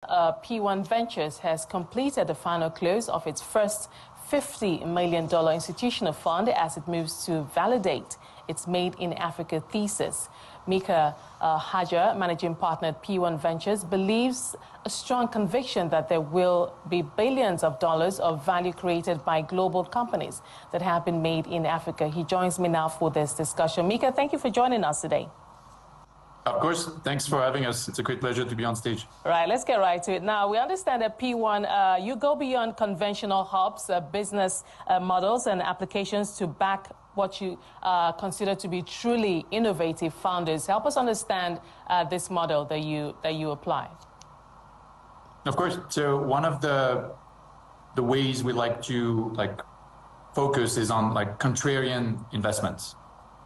P1 Ventures has completed the final close of its first $50 million institutional fund as it moves to validate its Made in Africa thesis. Mika Hajjar, managing partner at P1 Ventures, believes a strong conviction that there will be billions of dollars of value created by global companies that have been made in Africa. He joins me now for this discussion. Mika, thank you for joining us today. Of course. Thanks for having us. It's a great pleasure to be on stage. Right, let's get right to it. Now, we understand that P1, you go beyond conventional hubs, business models and applications to back what you consider to be truly innovative founders. Help us understand this model that you apply. Of course. So one of the ways we like to focus is on contrarian investments.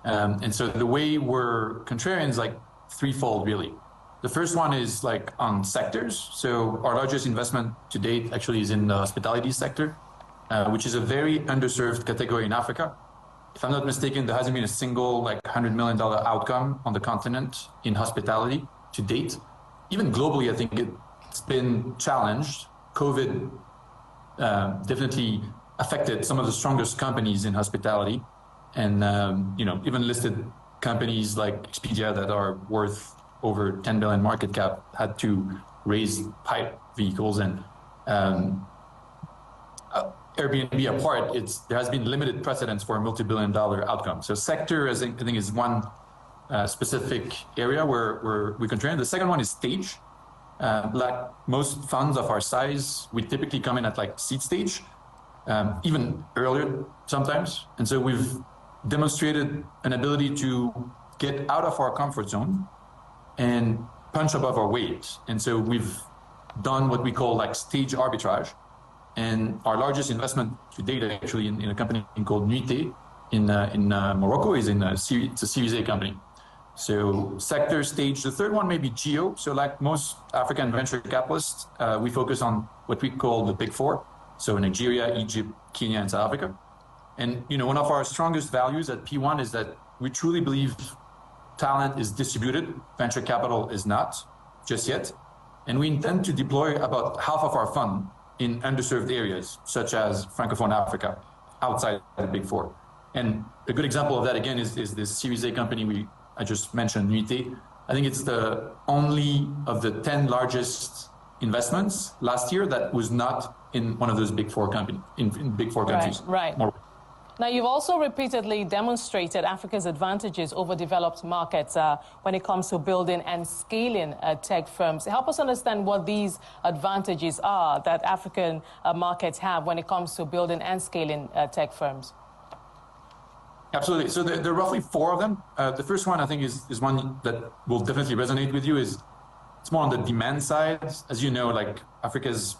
And so the way we're contrarians, threefold really. The first one is on sectors. So our largest investment to date actually is in the hospitality sector, which is a very underserved category in Africa. If I'm not mistaken, there hasn't been a single $100 million outcome on the continent in hospitality to date. Even globally, I think it's been challenged. COVID definitely affected some of the strongest companies in hospitality, and even listed companies like Expedia that are worth over 10 billion market cap had to raise PIPE vehicles, and Airbnb apart, there has been limited precedence for a multi-billion-dollar outcome. So sector, I think, is one specific area where we contrarian. The second one is stage. Like most funds of our size, we typically come in at seed stage, even earlier sometimes. And so we've demonstrated an ability to get out of our comfort zone and punch above our weight. And so we've done what we call stage arbitrage. And our largest investment to date, actually, in a company called Nuité in Morocco, is it's a Series A company. So sector, stage. The third one may be geo. So like most African venture capitalists, we focus on what we call the big four. So Nigeria, Egypt, Kenya, and South Africa. And one of our strongest values at P1 is that we truly believe talent is distributed. Venture capital is not, just yet. And we intend to deploy about half of our fund in underserved areas, such as Francophone Africa, outside the big four. And a good example of that, again, is this Series A company I just mentioned, Nuité. I think it's the only of the 10 largest investments last year that was not in one of those big four companies, in big four countries. Right. Now, you've also repeatedly demonstrated Africa's advantages over developed markets when it comes to building and scaling tech firms. Help us understand what these advantages are that African markets have when it comes to building and scaling tech firms. Absolutely. So there are roughly four of them. The first one, I think, is one that will definitely resonate with you. It's more on the demand side. As you know, Africa's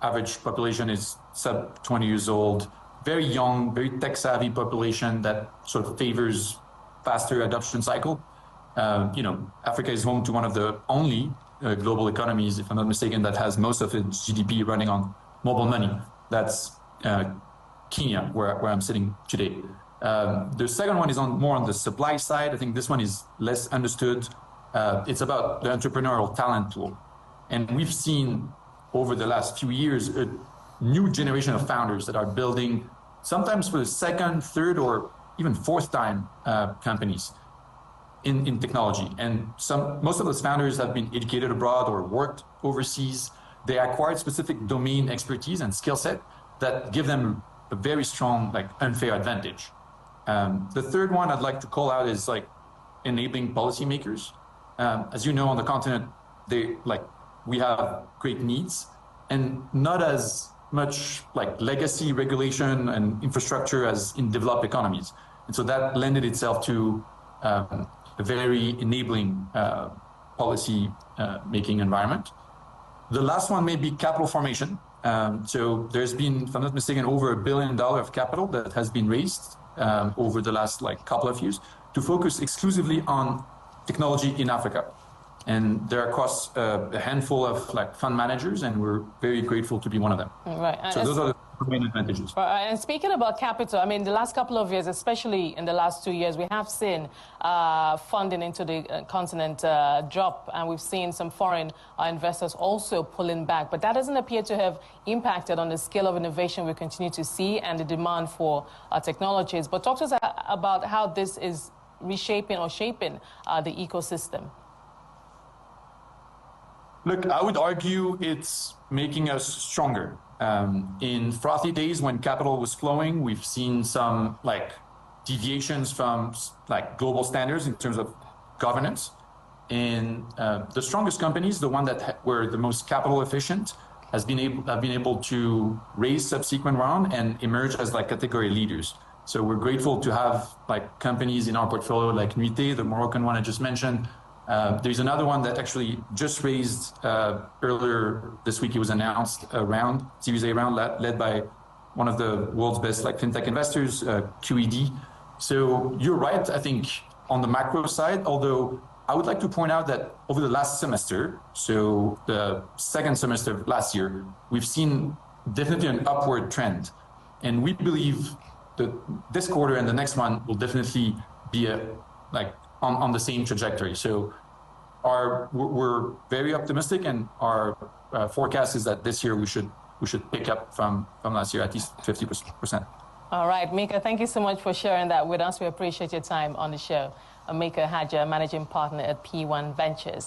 average population is sub 20 years old. Very young, very tech-savvy population that sort of favors faster adoption cycle. Africa is home to one of the only global economies, if I'm not mistaken, that has most of its GDP running on mobile money. That's Kenya, where I'm sitting today. The second one is more on the supply side. I think this one is less understood. It's about the entrepreneurial talent pool. And we've seen over the last few years a new generation of founders that are building, sometimes for the second, third, or even fourth time companies in technology. And most of those founders have been educated abroad or worked overseas. They acquired specific domain expertise and skill set that give them a very strong, unfair advantage. The third one I'd like to call out is enabling policymakers. As you know, on the continent, we have great needs, and not as much legacy regulation and infrastructure as in developed economies. And so that lended itself to a very enabling policy making environment. The last one may be capital formation. So there's been, if I'm not mistaken, over $1 billion of capital that has been raised over the last couple of years to focus exclusively on technology in Africa. And they're across a handful of like fund managers, and we're very grateful to be one of them. Right. So those are the main advantages. And speaking about capital, I mean, the last couple of years, especially in the last 2 years, we have seen funding into the continent drop, and we've seen some foreign investors also pulling back. But that doesn't appear to have impacted on the scale of innovation we continue to see and the demand for technologies. But talk to us about how this is reshaping or shaping the ecosystem. Look, I would argue it's making us stronger. In frothy days when capital was flowing, we've seen some like deviations from like global standards in terms of governance. And the strongest companies, the one that were the most capital efficient, have been able to raise subsequent round and emerge as like category leaders. So we're grateful to have like companies in our portfolio like Nuité, the Moroccan one I just mentioned. There's another one that actually just raised earlier this week. It was announced a round, Series A round, led by one of the world's best like fintech investors, QED. So you're right, I think, on the macro side, although I would like to point out that over the last semester, so the second semester of last year, we've seen definitely an upward trend. And we believe that this quarter and the next one will definitely be on the same trajectory. So we're very optimistic, and our forecast is that this year we should pick up from last year at least 50%. All right, Mika, thank you so much for sharing that with us. We appreciate your time on the show. Mika Hajjar, Managing Partner at P1 Ventures.